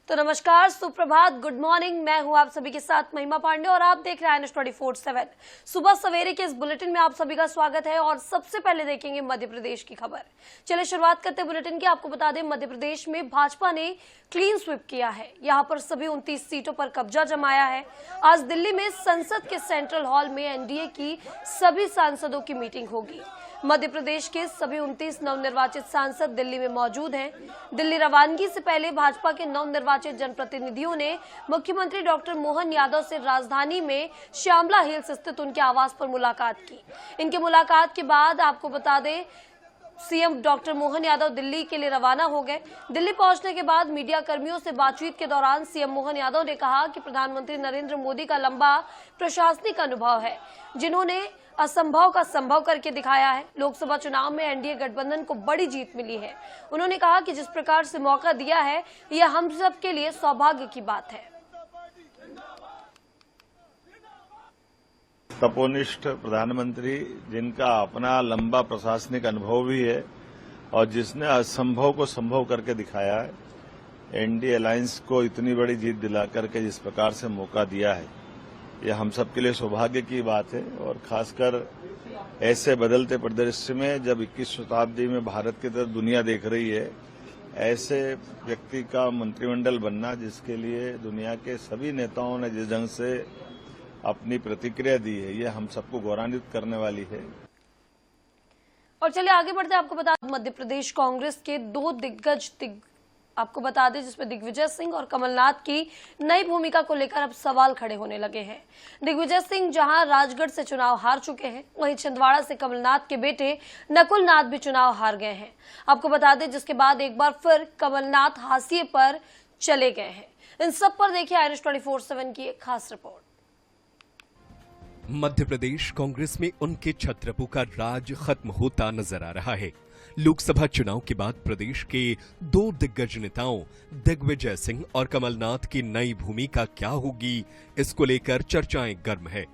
तो नमस्कार, सुप्रभात, गुड मॉर्निंग। मैं हूं आप सभी के साथ महिमा पांडे और आप देख रहे हैं NH24/7। सुबह सवेरे के इस बुलेटिन में आप सभी का स्वागत है और सबसे पहले देखेंगे मध्य प्रदेश की खबर। चलिए शुरुआत करते हैं बुलेटिन की। आपको बता दें, मध्य प्रदेश में भाजपा ने क्लीन स्वीप किया है। यहां पर सभी 29 सीटों पर कब्जा जमाया है। आज दिल्ली में संसद के सेंट्रल हॉल में एनडीए की सभी सांसदों की मीटिंग होगी। मध्य प्रदेश के सभी 29 नवनिर्वाचित सांसद दिल्ली में मौजूद हैं। दिल्ली रवानगी से पहले भाजपा के नवनिर्वाचित जनप्रतिनिधियों ने मुख्यमंत्री डॉक्टर मोहन यादव से राजधानी में श्यामला हिल्स स्थित उनके आवास पर मुलाकात की। इनके मुलाकात के बाद आपको बता दें, सीएम डॉक्टर मोहन यादव दिल्ली के लिए रवाना हो गए। दिल्ली पहुंचने के बाद मीडिया कर्मियों से बातचीत के दौरान सीएम मोहन यादव ने कहा कि प्रधानमंत्री नरेंद्र मोदी का लंबा प्रशासनिक अनुभव है, जिन्होंने असंभव का संभव करके दिखाया है। लोकसभा चुनाव में एनडीए गठबंधन को बड़ी जीत मिली है। उन्होंने कहा कि जिस प्रकार से मौका दिया है, यह हम सब के लिए सौभाग्य की बात है। तपोनिष्ठ प्रधानमंत्री, जिनका अपना लंबा प्रशासनिक अनुभव भी है और जिसने असंभव को संभव करके दिखाया है, एनडीए अलायंस को इतनी बड़ी जीत दिला करके जिस प्रकार से मौका दिया है, यह हम सबके लिए सौभाग्य की बात है। और खासकर ऐसे बदलते परिदृश्य में, जब 21वीं शताब्दी में भारत की तरफ दुनिया देख रही है, ऐसे व्यक्ति का मंत्रिमंडल बनना, जिसके लिए दुनिया के सभी नेताओं ने जिस ढंग से अपनी प्रतिक्रिया दी है, यह हम सबको गौरवान्वित करने वाली है। और चलिए आगे बढ़ते हैं। आपको बता दें, मध्य प्रदेश कांग्रेस के दो दिग्गज आपको बता दें, जिसमें दिग्विजय सिंह और कमलनाथ की नई भूमिका को लेकर अब सवाल खड़े होने लगे हैं। दिग्विजय सिंह जहां राजगढ़ से चुनाव हार चुके हैं, वहीं छिंदवाड़ा से कमलनाथ के बेटे नकुल नाथ भी चुनाव हार गए हैं। आपको बता दें, जिसके बाद एक बार फिर कमलनाथ हाशिए पर चले गए हैं। इन सब पर देखिए NH24/7 की एक खास रिपोर्ट। मध्य प्रदेश कांग्रेस में उनके छत्रपू का राज खत्म होता नजर आ रहा है। लोकसभा चुनाव के बाद प्रदेश के दो दिग्गज नेताओं दिग्विजय सिंह और कमलनाथ की नई भूमिका क्या होगी, इसको लेकर चर्चाएं गर्म है।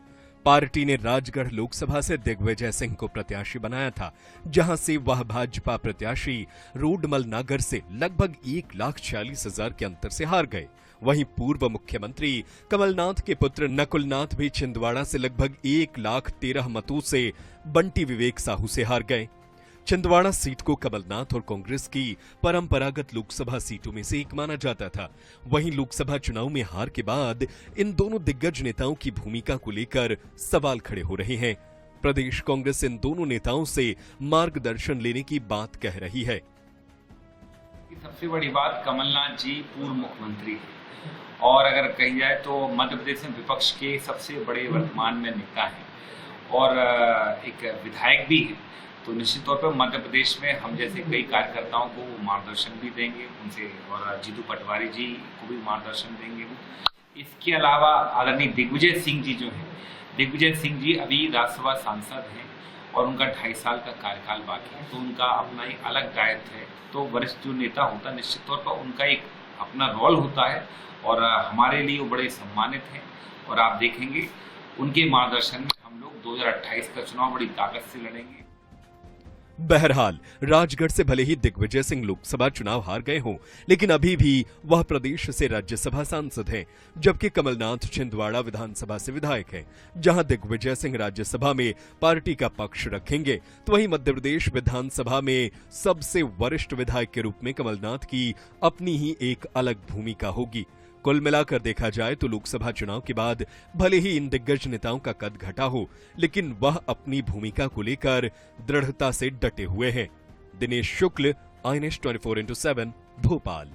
पार्टी ने राजगढ़ लोकसभा से दिग्विजय सिंह को प्रत्याशी बनाया था, जहां से वह भाजपा प्रत्याशी रोडमल नागर से लगभग 1,46,000 के अंतर से हार गए। वहीं पूर्व मुख्यमंत्री कमलनाथ के पुत्र नकुल नाथ भी छिंदवाड़ा से लगभग 1,13,000 मतों से बंटी विवेक साहू से हार गए। छिंदवाड़ा सीट को कमलनाथ और कांग्रेस की परंपरागत लोकसभा सीटों में से एक माना जाता था। वहीं लोकसभा चुनाव में हार के बाद इन दोनों दिग्गज नेताओं की भूमिका को लेकर सवाल खड़े हो रहे हैं। प्रदेश कांग्रेस इन दोनों नेताओं से मार्गदर्शन लेने की बात कह रही है। सबसे बड़ी बात, कमलनाथ जी पूर्व मुख्यमंत्री हैं और अगर कही जाए तो मध्य प्रदेश में विपक्ष के सबसे बड़े वर्तमान में नेता हैं और एक विधायक भी हैं। तो निश्चित तौर पर मध्य प्रदेश में हम जैसे कई कार्यकर्ताओं को मार्गदर्शन भी देंगे उनसे, और जीतू पटवारी जी को भी मार्गदर्शन देंगे। इसके अलावा आदरणीय दिग्विजय सिंह जी जो हैं, दिग्विजय सिंह जी अभी राज्यसभा सांसद हैं और उनका 2.5 साल का कार्यकाल बाकी है, तो उनका अपना एक अलग दायित्व है। तो वरिष्ठ जो नेता होता है, निश्चित तौर पर उनका एक अपना रोल होता है और हमारे लिए वो बड़े सम्मानित हैं। और आप देखेंगे उनके मार्गदर्शन में हम लोग 2028 का चुनाव बड़ी ताकत से लड़ेंगे। बहरहाल राजगढ़ से भले ही दिग्विजय सिंह लोकसभा चुनाव हार गए हों, लेकिन अभी भी वह प्रदेश से राज्यसभा सांसद हैं, जबकि कमलनाथ छिंदवाड़ा विधानसभा से विधायक हैं। जहां दिग्विजय सिंह राज्यसभा में पार्टी का पक्ष रखेंगे, तो वहीं मध्य प्रदेश विधानसभा में सबसे वरिष्ठ विधायक के रूप में कमलनाथ की अपनी ही एक अलग भूमिका होगी। कुल मिलाकर देखा जाए तो लोकसभा चुनाव के बाद भले ही इन दिग्गज नेताओं का कद घटा हो, लेकिन वह अपनी भूमिका को लेकर दृढ़ता से डटे हुए हैं। दिनेश शुक्ल, NH24/7 भोपाल।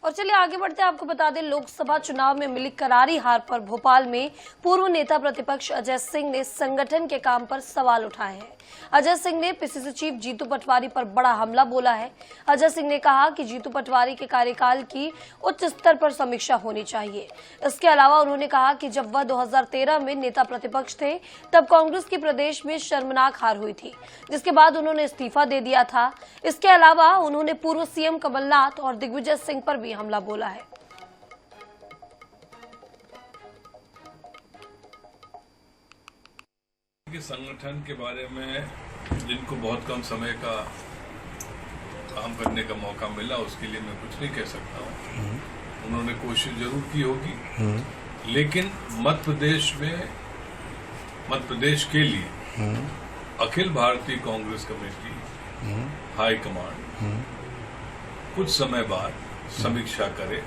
और चलिए आगे बढ़ते हैं। आपको बता दें, लोकसभा चुनाव में मिली करारी हार पर भोपाल में पूर्व नेता प्रतिपक्ष अजय सिंह ने संगठन के काम पर सवाल उठाए हैं। अजय सिंह ने पीसीसी चीफ जीतू पटवारी पर बड़ा हमला बोला है। अजय सिंह ने कहा कि जीतू पटवारी के कार्यकाल की उच्च स्तर पर समीक्षा होनी चाहिए। इसके अलावा उन्होंने कहा कि जब वह 2013 में नेता प्रतिपक्ष थे, तब कांग्रेस की प्रदेश में शर्मनाक हार हुई थी, जिसके बाद उन्होंने इस्तीफा दे दिया था। इसके अलावा उन्होंने पूर्व सीएम कमलनाथ और दिग्विजय सिंह पर भी हमला बोला है। संगठन के बारे में जिनको बहुत कम समय का काम करने का मौका मिला, उसके लिए मैं कुछ नहीं कह सकता हूँ। उन्होंने कोशिश जरूर की होगी, लेकिन मध्य प्रदेश के लिए Akhil Bharatiya Congress committee high command कुछ समय बाद समीक्षा करे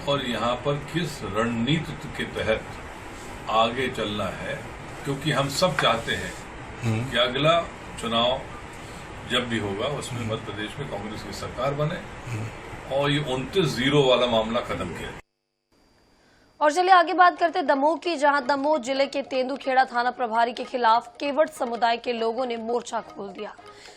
और यहाँ पर किस रणनीति के तहत आगे चलना है, क्योंकि हम सब चाहते हैं कि अगला चुनाव जब भी होगा उसमें मध्य प्रदेश में कांग्रेस की सरकार बने और ये 29-0 वाला मामला खत्म किया। और चलिए आगे बात करते दमोह की, जहां दमोह जिले के तेंदुखेड़ा थाना प्रभारी के खिलाफ केवट समुदाय के लोगों ने मोर्चा खोल दिया।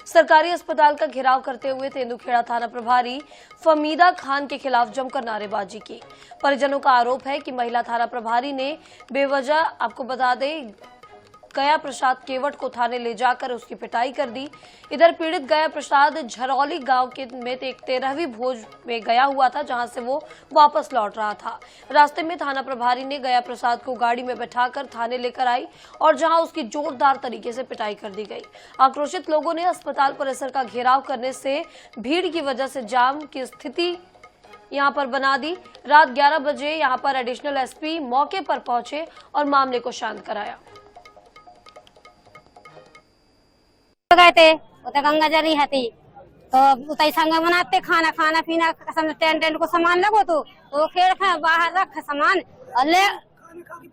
सरकारी अस्पताल का घेराव करते हुए तेंदुखेड़ा थाना प्रभारी फमीदा खान के खिलाफ जमकर नारेबाजी की। परिजनों का आरोप है कि महिला थाना प्रभारी ने बेवजह, आपको बता दें, गया प्रसाद केवट को थाने ले जाकर उसकी पिटाई कर दी। इधर पीड़ित गया प्रसाद झरौली गांव के में एक 13वीं भोज में गया हुआ था, जहां से वो वापस लौट रहा था। रास्ते में थाना प्रभारी ने गया प्रसाद को गाड़ी में बैठाकर थाने लेकर आई और जहां उसकी जोरदार तरीके से पिटाई कर दी गई। आक्रोशित लोगों ने अस्पताल परिसर का घेराव करने से भीड़ की वजह से जाम की स्थिति यहां पर बना दी। रात 11 बजे यहां पर एडिशनल एसपी मौके पर पहुंचे और मामले को शांत कराया। गए थे उतर गंगा जरी हती तो उतर संग बनाते खाना खाना पीना टेंट को सामान लगो तो खेल बाहर रख सामान और ले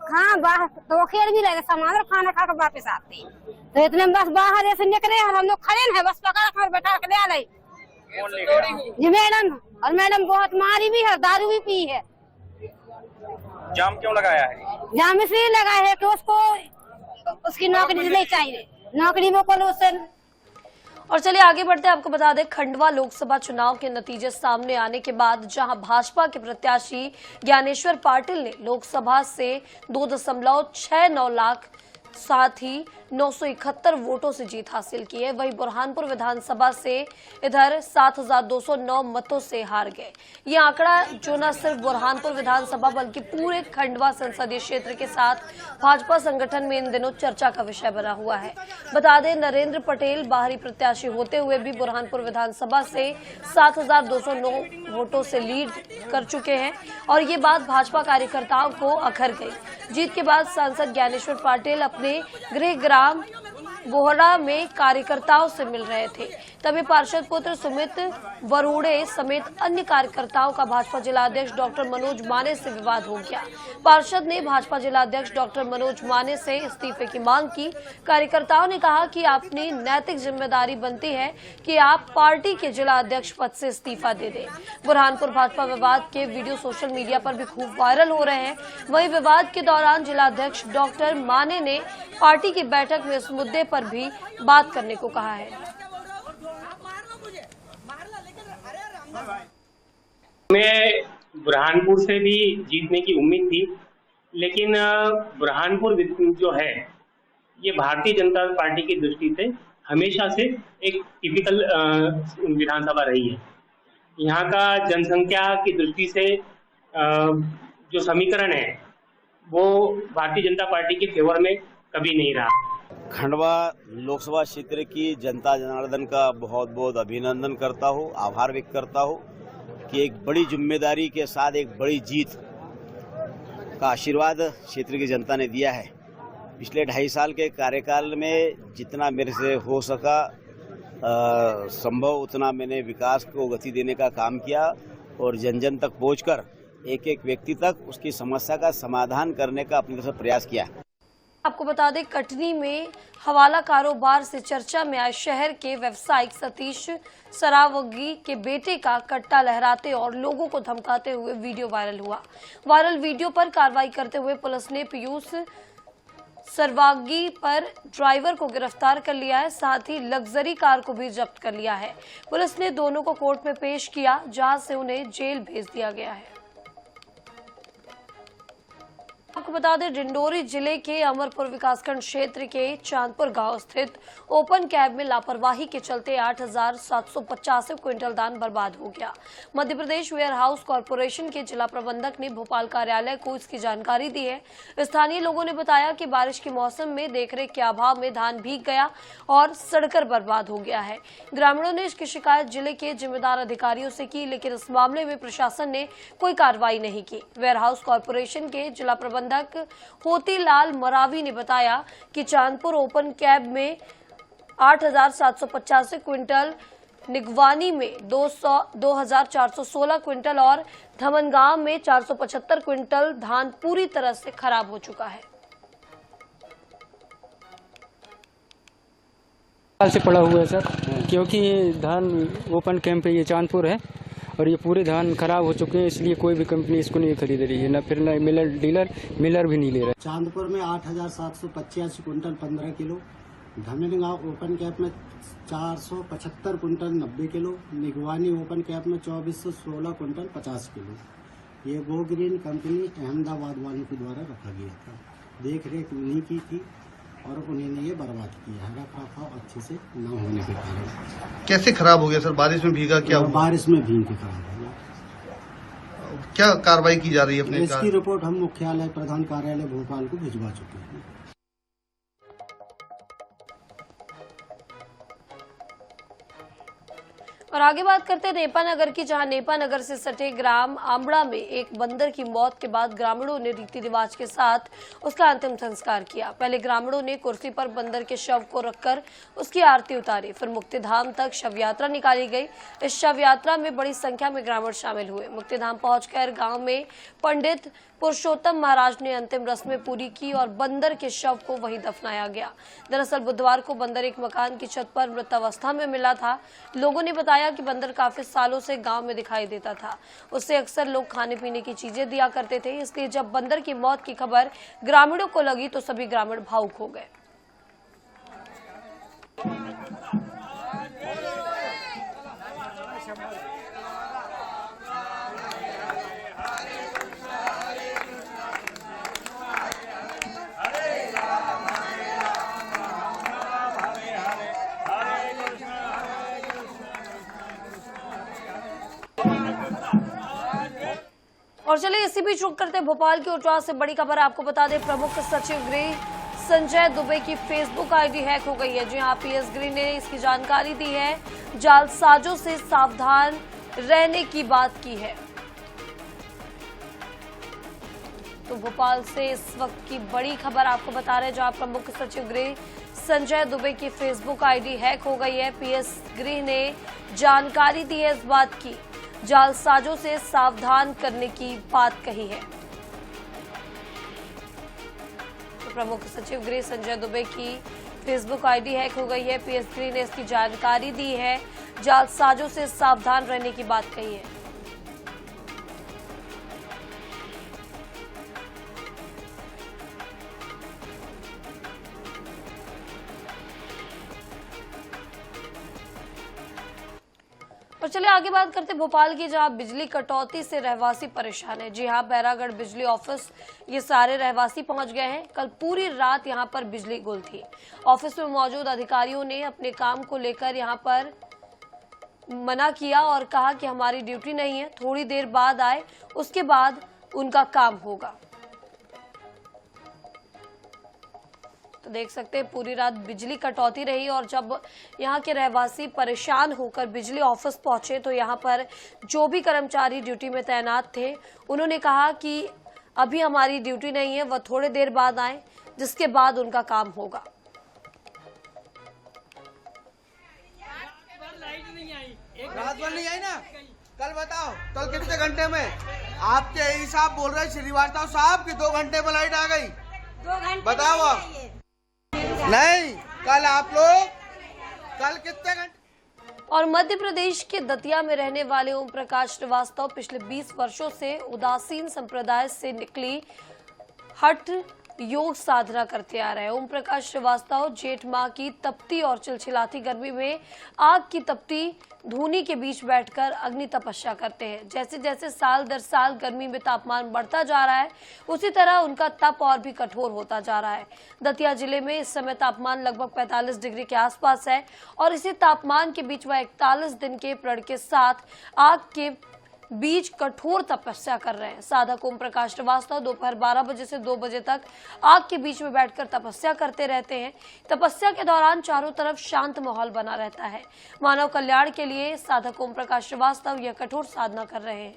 हाँ बाहर तो खेल भी लगे सामान और खाना खा कर वापस आते। तो इतने बस बाहर ऐसे निकले और हम लोग खड़े हैं, बस पकड़ बैठा के ले आ गई जी मैडम। और मैडम बहुत मारी भी है, दारू भी पी है। जाम क्यों लगाया है? जाम इसलिए लगा है कि उसको उसकी नौकरी नहीं चाहिए, नौकरी वो को उससे। और चलिए आगे बढ़ते हैं, आपको बता दें खंडवा लोकसभा चुनाव के नतीजे सामने आने के बाद जहां भाजपा के प्रत्याशी ज्ञानेश्वर पाटिल ने लोकसभा से 2.69 लाख साथ ही 971 वोटों से जीत हासिल की है, वहीं बुरहानपुर विधानसभा से इधर 7,209 मतों से हार गए। ये आंकड़ा जो न सिर्फ बुरहानपुर विधानसभा बल्कि पूरे खंडवा संसदीय क्षेत्र के साथ भाजपा संगठन में इन दिनों चर्चा का विषय बना हुआ है। बता दें नरेंद्र पटेल बाहरी प्रत्याशी होते हुए भी बुरहानपुर विधानसभा से 7,209 वोटों से लीड कर चुके हैं और ये बात भाजपा कार्यकर्ताओं को अखर गई। जीत के बाद सांसद ज्ञानेश्वर पाटिल अपने गृह ग्राम बोहरा में कार्यकर्ताओं से मिल रहे थे, तभी पार्षद पुत्र सुमित वरुड़े समेत अन्य कार्यकर्ताओं का भाजपा जिलाध्यक्ष डॉक्टर मनोज माने से विवाद हो गया। पार्षद ने भाजपा जिलाध्यक्ष डॉक्टर मनोज माने से इस्तीफे की मांग की। कार्यकर्ताओं ने कहा कि अपनी नैतिक जिम्मेदारी बनती है कि आप पार्टी के जिलाध्यक्ष पद से इस्तीफा दे दें। बुरहानपुर भाजपा विवाद के वीडियो सोशल मीडिया पर भी खूब वायरल हो रहे हैं। वहीं विवाद के दौरान जिलाध्यक्ष डॉक्टर माने ने पार्टी की बैठक में इस मुद्दे पर भी बात करने को कहा है। मैं बुरहानपुर से भी जीतने की उम्मीद थी, लेकिन बुरहानपुर जो है ये भारतीय जनता पार्टी की दृष्टि से हमेशा से एक टिपिकल विधानसभा रही है। यहाँ का जनसंख्या की दृष्टि से जो समीकरण है वो भारतीय जनता पार्टी के फेवर में कभी नहीं रहा। खंडवा लोकसभा क्षेत्र की जनता जनार्दन का बहुत बहुत अभिनंदन करता हूँ, आभार व्यक्त करता हूँ कि एक बड़ी जिम्मेदारी के साथ एक बड़ी जीत का आशीर्वाद क्षेत्र की जनता ने दिया है। पिछले 2.5 साल के कार्यकाल में जितना मेरे से हो सका संभव उतना मैंने विकास को गति देने का काम किया और जन जन तक पहुंचकर एक एक व्यक्ति तक उसकी समस्या का समाधान करने का अपनी तरफ से प्रयास किया। आपको बता दें कटनी में हवाला कारोबार से चर्चा में आए शहर के व्यवसायिक सतीश सरावगी के बेटे का कट्टा लहराते और लोगों को धमकाते हुए वीडियो वायरल हुआ। वायरल वीडियो पर कार्रवाई करते हुए पुलिस ने पीयूष सरवागी पर ड्राइवर को गिरफ्तार कर लिया है, साथ ही लग्जरी कार को भी जब्त कर लिया है। पुलिस ने दोनों को कोर्ट में पेश किया, जहां से उन्हें जेल भेज दिया गया है। आपको बता दें, डिंडोरी जिले के अमरपुर विकासखंड क्षेत्र के चांदपुर गांव स्थित ओपन कैब में लापरवाही के चलते 8,785 क्विंटल धान बर्बाद हो गया। Madhya Pradesh ware house corporation के जिला प्रबंधक ने भोपाल कार्यालय को इसकी जानकारी दी है। स्थानीय लोगों ने बताया कि बारिश के मौसम में देखरेख के अभाव में धान भीग गया और सड़कर बर्बाद हो गया है। ग्रामीणों ने इसकी शिकायत जिले के जिम्मेदार अधिकारियों से की, लेकिन इस मामले में प्रशासन ने कोई कार्रवाई नहीं की। वेयर हाउस कॉरपोरेशन के जिला प्रबंधक होतीलाल मरावी ने बताया कि चांदपुर ओपन कैब में 8,785 क्विंटल, निगवानी में 2,416 क्विंटल और धमनगांव में 475 क्विंटल धान पूरी तरह से खराब हो चुका है। साल से पड़ा हुआ है सर, क्योंकि ये धान ओपन कैंप पे ये चांदपुर है और ये पूरे धान खराब हो चुके हैं, इसलिए कोई भी कंपनी इसको नहीं खरीद रही है, न मिलर भी नहीं ले रहा है। चांदपुर में 8,785 quintal 15 kilo, Dhamangaon open cap में 475 quintal 90 kilo, Nigwani open cap में 2416 क्विंटल 50 किलो। ये गो ग्रीन कंपनी अहमदाबाद वालों के द्वारा रखा गया था। देख रेख उन्हीं की थी और उन्हीं ने ये बर्बाद किया है, रख रखाव अच्छे से न होने के कारण। कैसे खराब हो गया सर? बारिश में भीगा क्या हुआ? बारिश में भीग के खराब हो गया। क्या कार्रवाई की जा रही है अपने? इसकी रिपोर्ट हम मुख्यालय प्रधान कार्यालय भोपाल को भिजवा चुके हैं। और आगे बात करते हैं नेपा नगर की, जहां नेपा नगर से सटे ग्राम आमड़ा में एक बंदर की मौत के बाद ग्रामीणों ने रीति रिवाज के साथ उसका अंतिम संस्कार किया। पहले ग्रामीणों ने कुर्सी पर बंदर के शव को रखकर उसकी आरती उतारी, फिर मुक्तिधाम तक शव यात्रा निकाली गई। इस शव यात्रा में बड़ी संख्या में ग्रामीण शामिल हुए। मुक्तिधाम पहुंचकर गांव में पंडित पुरुषोत्तम महाराज ने अंतिम रस्में पूरी की और बंदर के शव को वहीं दफनाया गया। दरअसल बुधवार को बंदर एक मकान की छत पर मृत अवस्था में मिला था। लोगों ने बताया कि बंदर काफी सालों से गांव में दिखाई देता था। उससे अक्सर लोग खाने पीने की चीजें दिया करते थे, इसलिए जब बंदर की मौत की खबर ग्रामीणों को लगी तो सभी ग्रामीण भावुक हो गए। और चलिए इसी बीच रुक करते हैं भोपाल की उच्चास से बड़ी खबर आपको बता दें। प्रमुख सचिव गृह संजय दुबे की फेसबुक आईडी हैक हो गई है। जी हाँ, पीएस गृह ने इसकी जानकारी दी है। जालसाजों से सावधान रहने की बात की है। तो भोपाल से इस वक्त की बड़ी खबर आपको बता रहे हैं, जहां प्रमुख सचिव गृह संजय दुबे की फेसबुक आईडी हैक हो गई है। पीएस गृह ने जानकारी दी है इस बात की, जालसाजों से सावधान करने की बात कही है। तो प्रमुख सचिव गृह संजय दुबे की फेसबुक आईडी हैक हो गई है। पीएस गृह ने इसकी जानकारी दी है, जालसाजों से सावधान रहने की बात कही है। और चलिए आगे बात करते हैं भोपाल की, जहां बिजली कटौती से रहवासी परेशान है। जी हां, बैरागढ़ बिजली ऑफिस ये सारे रहवासी पहुंच गए हैं। कल पूरी रात यहां पर बिजली गुल थी। ऑफिस में मौजूद अधिकारियों ने अपने काम को लेकर यहां पर मना किया और कहा कि हमारी ड्यूटी नहीं है, थोड़ी देर बाद आए, उसके बाद उनका काम होगा। तो देख सकते हैं पूरी रात बिजली कटौती रही और जब यहाँ के रहवासी परेशान होकर बिजली ऑफिस पहुंचे तो यहाँ पर जो भी कर्मचारी ड्यूटी में तैनात थे उन्होंने कहा कि अभी हमारी ड्यूटी नहीं है, वह थोड़ी देर बाद आए, जिसके बाद उनका काम होगा। रात भर नहीं आई ना, कल बताओ, कल कितने घंटे में? आपके यही साहब बोल रहे श्रीवास्तव साहब कि 2 घंटे में लाइट आ गई। 2 घंटे बताओ आप। नहीं, कल आप लोग कल कितने घंटे? और मध्य प्रदेश के दतिया में रहने वाले ओम प्रकाश श्रीवास्तव पिछले 20 वर्षों से उदासीन संप्रदाय से निकली हठ योग साधना करते आ रहे हैं। ओम प्रकाश श्रीवास्तव जेठ माह की तपती और चिलचिलाती गर्मी में आग की तपती धूनी के बीच बैठकर अग्नि तपस्या करते हैं। जैसे जैसे साल दर साल गर्मी में तापमान बढ़ता जा रहा है, उसी तरह उनका तप और भी कठोर होता जा रहा है। दतिया जिले में इस समय तापमान लगभग 45 डिग्री के आसपास है और इसी तापमान के बीच वह 41 दिन के प्रण के साथ आग के बीच कठोर तपस्या कर रहे हैं। साधक ओम प्रकाश श्रीवास्तव दोपहर 12 बजे से 2 बजे तक आग के बीच में बैठकर तपस्या करते रहते हैं। तपस्या के दौरान चारों तरफ शांत माहौल बना रहता है। मानव कल्याण के लिए साधक ओम प्रकाश श्रीवास्तव यह कठोर साधना कर रहे हैं।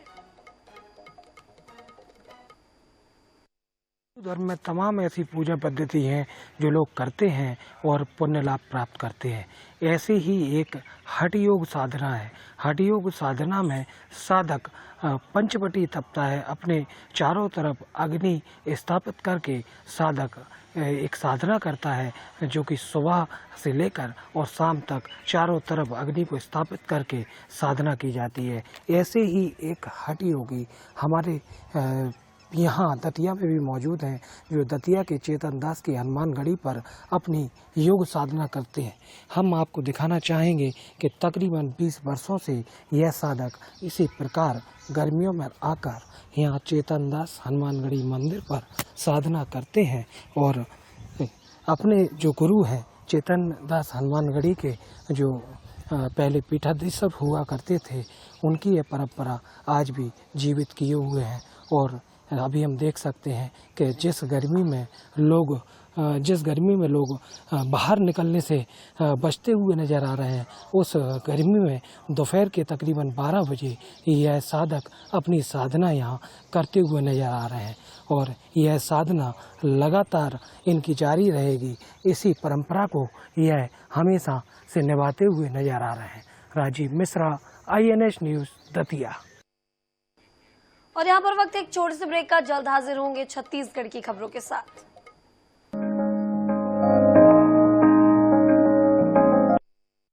धर्म में तमाम ऐसी पूजा पद्धति हैं जो लोग करते हैं और पुण्य लाभ प्राप्त करते हैं। ऐसे ही एक हठ योग साधना है। हठ योग साधना में साधक पंचवटी तपता है। अपने चारों तरफ अग्नि स्थापित करके साधक एक साधना करता है जो कि सुबह से लेकर और शाम तक चारों तरफ अग्नि को स्थापित करके साधना की जाती है। ऐसे ही एक हठ योगी हमारे यहाँ दतिया में भी मौजूद हैं जो दतिया के चेतन दास की हनुमानगढ़ी पर अपनी योग साधना करते हैं। हम आपको दिखाना चाहेंगे कि तकरीबन 20 वर्षों से यह साधक इसी प्रकार गर्मियों में आकर यहाँ चेतन दास हनुमानगढ़ी मंदिर पर साधना करते हैं और अपने जो गुरु हैं चेतन दास हनुमानगढ़ी के जो पहले पीठाधीश्वर हुआ करते थे, उनकी ये परंपरा आज भी जीवित किए हुए हैं। और अभी हम देख सकते हैं कि जिस गर्मी में लोग बाहर निकलने से बचते हुए नज़र आ रहे हैं, उस गर्मी में दोपहर के तकरीबन 12 बजे यह साधक अपनी साधना यहाँ करते हुए नज़र आ रहे हैं और यह साधना लगातार इनकी जारी रहेगी। इसी परंपरा को यह हमेशा से निभाते हुए नज़र आ रहे हैं। Rajeev Mishra, INS news Datia. और यहाँ पर वक्त एक छोटे से ब्रेक का, जल्द हाजिर होंगे छत्तीसगढ़ की खबरों के साथ।